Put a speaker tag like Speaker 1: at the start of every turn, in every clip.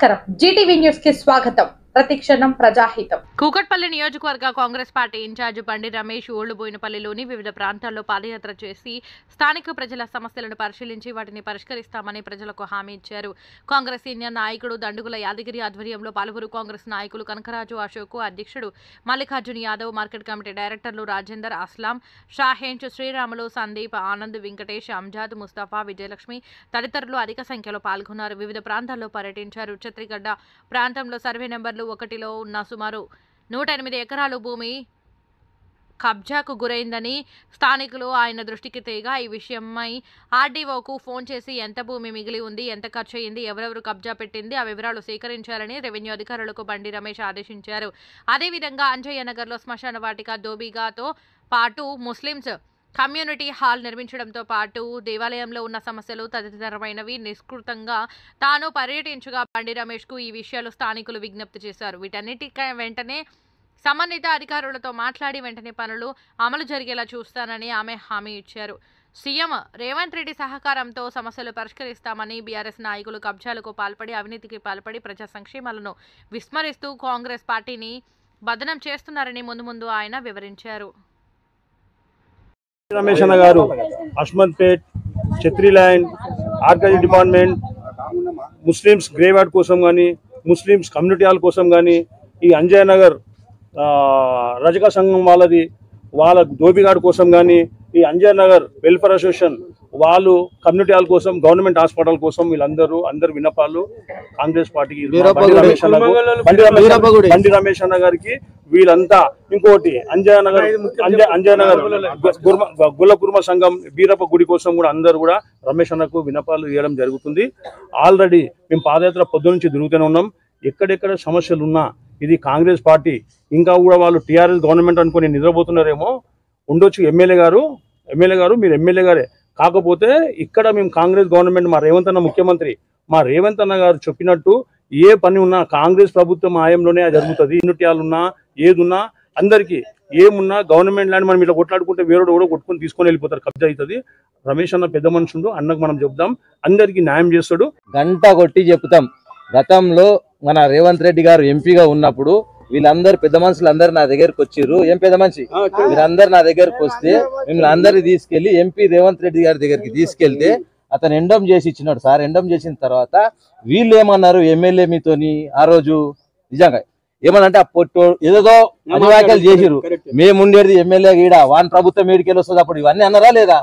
Speaker 1: నమస్కారం Zee TV news కి స్వాగతం. ప్రతిక్షణం ప్రజాహితం.
Speaker 2: కూకట్పల్లి నియోజకవర్గ కాంగ్రెస్ పార్టీ ఇన్ఛార్జ్ బండి రమేష్ ఓళ్లుబోయినపల్లిలోని వివిధ ప్రాంతాల్లో పాదయాత్ర చేసి స్థానిక ప్రజల సమస్యలను పరిశీలించి వాటిని పరిష్కరిస్తామని ప్రజలకు హామీ ఇచ్చారు. కాంగ్రెస్ సీనియర్ నాయకుడు దండుగుల యాదగిరి ఆధ్వర్యంలో పలువురు కాంగ్రెస్ నాయకులు కనకరాజు అశోక్, అధ్యక్షుడు మల్లికార్జున్ యాదవ్, మార్కెట్ కమిటీ డైరెక్టర్లు రాజేందర్, అస్లాం, షాహేంజ్, శ్రీరాములు, సందీప్, ఆనంద్, వెంకటేష్, అంజాద్, ముస్తఫా, విజయలక్ష్మి తదితరులు అధిక సంఖ్యలో పాల్గొన్నారు. వివిధ ప్రాంతాల్లో పర్యటించారు. ఛత్రిగడ్డ ప్రాంతంలో సర్వే నెంబర్లు 1లో ఉన్న సుమారు 108 ఎకరాలు భూమి కబ్జాకు గురైందని స్థానికులు ఆయన దృష్టికి తేగా ఈ విషయమై ఆర్డీఓకు ఫోన్ చేసి ఎంత భూమి మిగిలి ఉంది, ఎంత ఖర్చు అయింది, ఎవరెవరు కబ్జా పెట్టింది ఆ వివరాలు సేకరించాలని రెవెన్యూ అధికారులకు బండి రమేష్ ఆదేశించారు. అదేవిధంగా అంజయ్య నగర్లో శ్మశాన వాటిక దోబిగాతో పాటు ముస్లింస్ కమ్యూనిటీ హాల్ నిర్మించడంతో పాటు దేవాలయంలో ఉన్న సమస్యలు తదితరమైనవి నిష్కృతంగా తాను పర్యటించగా బండి రమేష్కు ఈ విషయాలు స్థానికులు విజ్ఞప్తి చేశారు. వీటన్నిటికీ వెంటనే సంబంధిత అధికారులతో మాట్లాడి వెంటనే పనులు అమలు జరిగేలా చూస్తానని ఆమె హామీ ఇచ్చారు. సీఎం రేవంత్ రెడ్డి సహకారంతో సమస్యలు పరిష్కరిస్తామని బీఆర్ఎస్ నాయకులు కబ్జాలకు పాల్పడి అవినీతికి పాల్పడి ప్రజా సంక్షేమాలను విస్మరిస్తూ కాంగ్రెస్ పార్టీని బదనం చేస్తున్నారని ముందు ఆయన వివరించారు.
Speaker 3: రమేష్ అన్న గారు అస్మద్పేట్, ఛత్రీ land, archaeology department, Muslims graveyard కోసం కానీ, ముస్లిమ్స్ కమ్యూనిటీ హాల్ కోసం కానీ, ఈ అంజయ్య నగర్ రజక సంఘం వాళ్ళ దోబిగాడ్ కోసం కానీ, ఈ అంజయ్య నగర్ వెల్ఫేర్ అసోసియేషన్ వాళ్ళు కమ్యూనిటీ హాల్ కోసం, గవర్నమెంట్ హాస్పిటల్ కోసం అందరు విన్నపాలు కాంగ్రెస్ పార్టీకి బండి రమేష్ అన్న గారికి వీళ్ళంతా. ఇంకోటి అంజయ్య నగర్ గుల్ల కుర్మ సంఘం బీరప్ప గుడి కోసం కూడా అందరూ కూడా రమేష్ అన్నకు విన్నపాలు ఇవ్వడం జరుగుతుంది. ఆల్రెడీ మేము పాదయాత్ర పొద్దు నుంచి తిరుగుతూనే ఉన్నాం. ఎక్కడెక్కడ సమస్యలు ఉన్నా ఇది కాంగ్రెస్ పార్టీ ఇంకా కూడా వాళ్ళు టీఆర్ఎస్ గవర్నమెంట్ అనుకుని నిద్రపోతున్నారేమో ఉండొచ్చు. ఎమ్మెల్యే గారు మీరు ఎమ్మెల్యే గారే, కాకపోతే ఇక్కడ మేము కాంగ్రెస్ గవర్నమెంట్, మా రేవంత్ అన్న ముఖ్యమంత్రి, మా రేవంత్ అన్న గారు చెప్పినట్టు ఏ పని ఉన్నా కాంగ్రెస్ ప్రభుత్వం ఆయంలోనే జరుగుతుంది. యూనిట్యాలున్నా ఏదున్నా అందరికీ ఏమున్నా గవర్నమెంట్ ల్యాండ్ మనం ఇట్లా కొట్లాడుకుంటే వేరేడు కూడా కొట్టుకొని తీసుకొని వెళ్ళిపోతారు, కబ్జా అవుతుంది. రమేష్ అన్న పెద్ద మనుషుడు, అన్నకు మనం చెప్దాం, అందరికీ న్యాయం చేస్తాడు.
Speaker 4: గంట కొట్టి చెప్తాం. గతంలో మన రేవంత్ రెడ్డి గారు ఎంపీగా ఉన్నప్పుడు వీళ్ళందరూ పెద్ద మనుషులు అందరు నా దగ్గరకు వచ్చిర్రు. ఏం పెద్ద మనిషి మీరందరు నా దగ్గరకు వస్తే మిమ్మల్ని అందరినీ తీసుకెళ్లి ఎంపీ రేవంత్ రెడ్డి గారి దగ్గరికి తీసుకెళ్తే అతను ఎండమ్ చేసి ఇచ్చినాడు సార్. ఎండమ్ చేసిన తర్వాత వీళ్ళు ఏమన్నారు, ఎమ్మెల్యే మీతోని ఆ రోజు నిజంగా ఏమనంటే ఏదో అనివాక్యాలు చేసిరు. మేముండేది ఎమ్మెల్యే గీడ వాన్ ప్రభుత్వం ఏడికెళ్ళి వస్తుంది అప్పుడు ఇవన్నీ అన్నారా లేదా?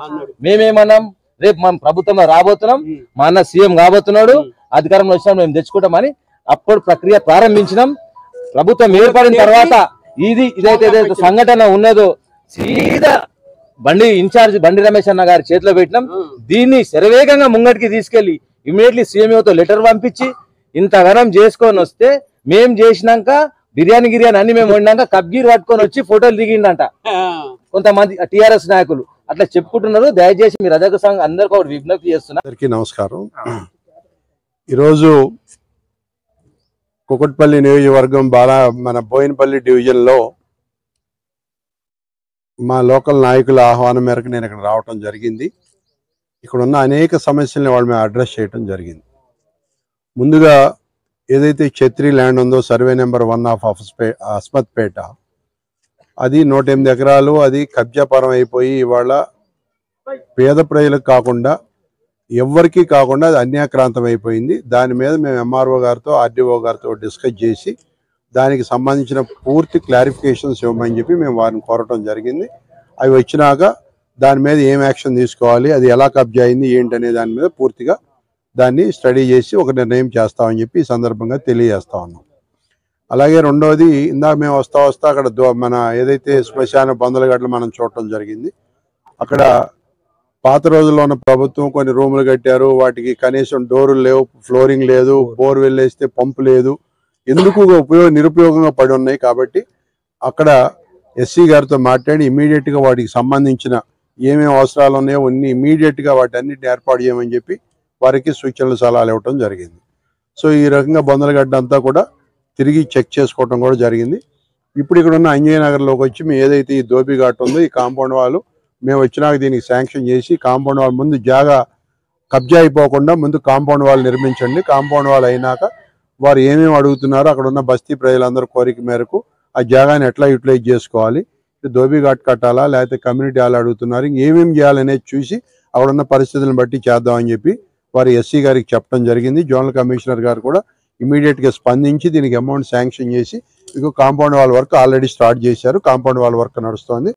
Speaker 4: మేమేమన్నాం, రేపు మనం ప్రభుత్వంలో రాబోతున్నాం, మా అన్న సీఎం కాబోతున్నాడు, అధికారంలో వచ్చినా మేము తెచ్చుకుంటామని అప్పుడు ప్రక్రియ ప్రారంభించినాం. ప్రభుత్వం ఏర్పడిన తర్వాత ఇదైతే సంఘటన ఉన్నదో సీదా ఇన్ఛార్జ్ బండి రమేష్ అన్న గారి చేతిలో పెట్టినాం. దీన్ని శరవేగంగా ముంగటికి తీసుకెళ్లి ఇమీడియట్లీ సీఎంఓతో లెటర్ పంపించి ఇంతగానం చేసుకొని వస్తే మేము చేసినాక బిర్యానీ అన్ని మేము వండినాక కబ్గీర్ పట్టుకొని వచ్చి ఫోటోలు దిగిందంట కొంతమంది టీఆర్ఎస్ నాయకులు అట్లా చెప్పుకుంటున్నారు. దయచేసి మీరు రజక సంఘం అందరికీ ఒకటి విజ్ఞప్తి చేస్తున్నారు.
Speaker 5: అందరికీ నమస్కారం. ఈరోజు కూకట్పల్లి నియోజకవర్గం మన బోయినపల్లి డివిజన్లో మా లోకల్ నాయకుల ఆహ్వానం మేరకు నేను ఇక్కడ రావటం జరిగింది. ఇక్కడ ఉన్న అనేక సమస్యల్ని వాళ్ళు మేము అడ్రస్ చేయడం జరిగింది. ముందుగా ఏదైతే ఛత్రీ ల్యాండ్ ఉందో సర్వే నెంబర్ 1 ఆఫ్ అస్మద్పేట, అది 108 ఎకరాలు, అది కబ్జాపరం అయిపోయి ఇవాళ పేద ప్రజలకు కాకుండా ఎవరికి కాకుండా అది అన్యాక్రాంతం అయిపోయింది. దాని మీద మేము ఎంఆర్ఓ గారితో ఆర్డీఓ గారితో డిస్కస్ చేసి దానికి సంబంధించిన పూర్తి క్లారిఫికేషన్స్ ఇవ్వమని చెప్పి మేము వారిని కోరటం జరిగింది. అవి వచ్చినాక దాని మీద ఏం యాక్షన్ తీసుకోవాలి, అది ఎలా కబ్జా అయింది ఏంటనే దాని మీద పూర్తిగా దాన్ని స్టడీ చేసి ఒక నిర్ణయం చేస్తామని చెప్పి ఈ సందర్భంగా తెలియజేస్తా ఉన్నాం. అలాగే రెండవది, ఇందాక మేము వస్తా అక్కడ మన ఏదైతే శ్మశాన బందలగడ్డలు మనం చూడటం జరిగింది. అక్కడ పాత రోజుల్లో ఉన్న ప్రభుత్వం కొన్ని రూములు కట్టారు, వాటికి కనీసం డోర్లు లేవు, ఫ్లోరింగ్ లేదు, బోర్ వెళ్ళేస్తే పంపు లేదు, ఎందుకు నిరుపయోగంగా పడి ఉన్నాయి. కాబట్టి అక్కడ ఎస్సీ గారితో మాట్లాడి ఇమీడియట్గా వాటికి సంబంధించిన ఏమేమి అవసరాలు ఉన్నాయో అన్ని ఇమీడియట్గా వాటన్నిటిని ఏర్పాటు చేయమని చెప్పి వారికి సూచనలు సలహాలు ఇవ్వటం జరిగింది. సో ఈ రకంగా బొందలగడ్డ అంతా కూడా తిరిగి చెక్ చేసుకోవటం కూడా జరిగింది. ఇప్పుడు ఇక్కడ ఉన్న అంజయ్య నగర్లోకి వచ్చి మేము ఏదైతే ఈ దోబిఘాట్ ఉందో ఈ కాంపౌండ్ వాళ్ళు మేము వచ్చినాక దీనికి శాంక్షన్ చేసి కాంపౌండ్ వాల్ ముందు జాగా కబ్జా అయిపోకుండా ముందు కాంపౌండ్ వాల్ నిర్మించండి, కాంపౌండ్ వాల్ అయినాక వారు ఏమేమి అడుగుతున్నారో అక్కడ ఉన్న బస్తీ ప్రజలందరూ కోరిక మేరకు ఆ జాగాని ఎట్లా యూటిలైజ్ చేసుకోవాలి, ధోబీ ఘాట్ కట్టాలా లేకపోతే కమ్యూనిటీ హాల్ అడుగుతున్నారు, ఇంకేమేమి చేయాలనేది చూసి అక్కడ ఉన్న పరిస్థితులను బట్టి చేద్దామని చెప్పి వారు ఎస్సీ గారికి చెప్పడం జరిగింది. జోనల్ కమిషనర్ గారు కూడా ఇమీడియట్గా స్పందించి దీనికి అమౌంట్ శాంక్షన్ చేసి ఇంకో compound wall work already start చేశారు. కాంపౌండ్ వాల్ వర్క్ నడుస్తోంది.